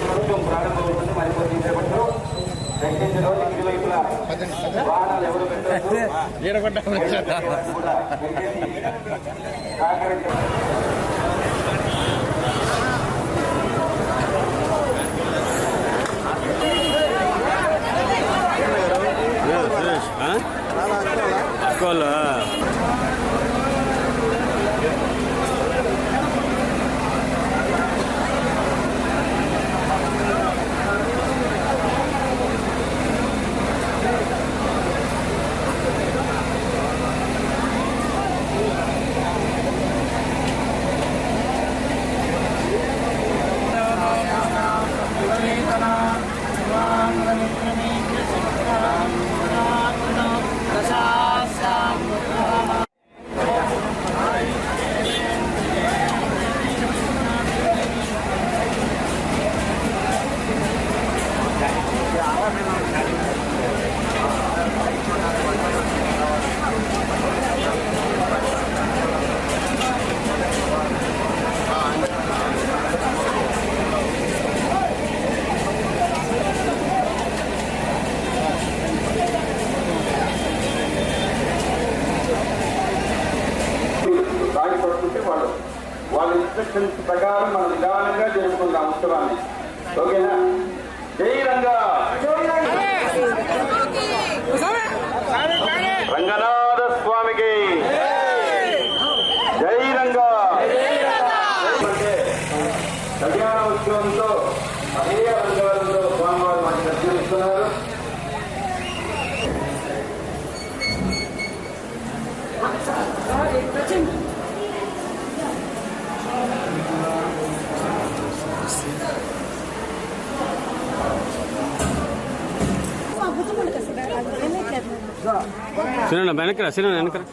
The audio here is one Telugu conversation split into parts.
ప్రభుత్వం ప్రారంభమవుతుంది. మరి కొద్ది సేపట్లో ప్రకటించిన రోజు ఇరువైపులా వాహనాలు ఎవరు పెట్టవచ్చు అక్కోలా వాళ్ళ ఇన్స్ట్రక్షన్స్ ప్రకారం మనం నిదానంగా జరుపుకుందాం ఉత్సవాన్ని. ఓకేనా? జై రంగా, రంగనాథ స్వామికి జై రంగా. కళ్యాణ ఉత్సవంతో అదే రంగాలతో స్వామివారు మనకి దర్శనమిస్తున్నారు. Cinema వెనకరా, cinema వెనకరా.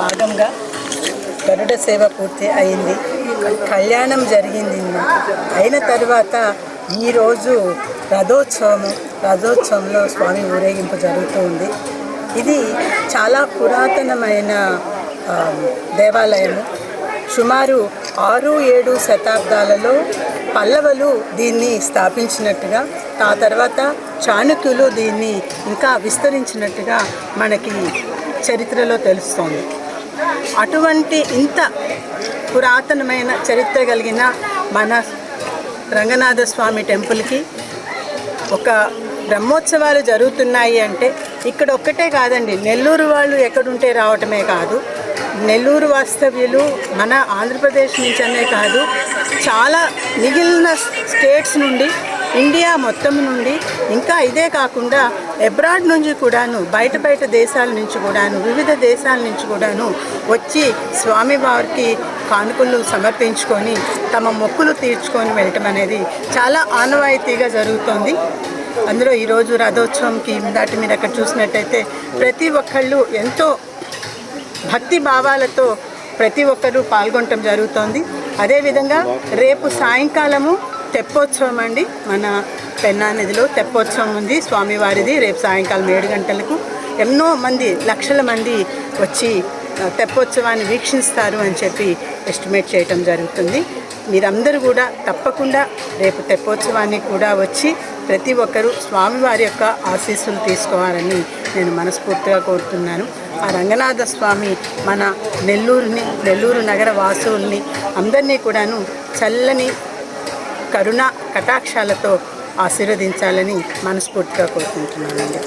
భాగంగా గరుడ సేవ పూర్తి అయింది. కళ్యాణం జరిగింది. అయిన తర్వాత ఈరోజు రథోత్సవంలో స్వామి ఊరేగింపు జరుగుతుంది. ఇది చాలా పురాతనమైన దేవాలయము. సుమారు 6-7 శతాబ్దాలలో పల్లవులు దీన్ని స్థాపించినట్టుగా, ఆ తర్వాత చాణక్యులు దీన్ని ఇంకా విస్తరించినట్టుగా మనకి చరిత్రలో తెలుస్తోంది. అటువంటి ఇంత పురాతనమైన చరిత్ర కలిగిన మన రంగనాథ స్వామి టెంపుల్కి ఒక బ్రహ్మోత్సవాలు జరుగుతున్నాయి అంటే ఇక్కడ ఒక్కటే కాదండి, నెల్లూరు వాళ్ళు ఎక్కడుంటే రావటమే కాదు, నెల్లూరు వాస్తవ్యులు మన ఆంధ్రప్రదేశ్ నుంచి అనే కాదు, చాలా మిగిలిన స్టేట్స్ నుండి, ఇండియా మొత్తం నుండి, ఇంకా ఇదే కాకుండా అబ్రాడ్ నుంచి కూడాను, బయట దేశాల నుంచి కూడాను, వివిధ దేశాల నుంచి కూడాను వచ్చి స్వామివారికి కానుకలు సమర్పించుకొని తమ మొక్కులు తీర్చుకొని వెళ్ళటం అనేది చాలా ఆనవాయితీగా జరుగుతోంది. అందులో ఈరోజు రథోత్సవంకి దాటి మీరు అక్కడ చూసినట్టయితే ప్రతి ఒక్కళ్ళు ఎంతో భక్తి భావాలతో ప్రతి ఒక్కరూ పాల్గొనటం జరుగుతోంది. అదేవిధంగా రేపు సాయంకాలము తెప్పోత్సవం అండి, మన పెన్నా నదిలో తెప్పోత్సవం ఉంది స్వామివారిది. రేపు సాయంకాలం 7 గంటలకు ఎన్నో మంది, లక్షల మంది వచ్చి తెప్పోత్సవాన్ని వీక్షిస్తారు అని చెప్పి ఎస్టిమేట్ చేయటం జరుగుతుంది. మీరందరూ కూడా తప్పకుండా రేపు తెప్పోత్సవానికి కూడా వచ్చి ప్రతి ఒక్కరూ స్వామివారి యొక్క ఆశీస్సులు తీసుకోవాలని నేను మనస్ఫూర్తిగా కోరుతున్నాను. ఆ రంగనాథ స్వామి మన నెల్లూరు నగర వాసుల్ని అందరినీ కూడాను చల్లని కరుణ కటాక్షాలతో ఆశీర్వదించాలని మనస్ఫూర్తిగా కోరుకుంటున్నానండి.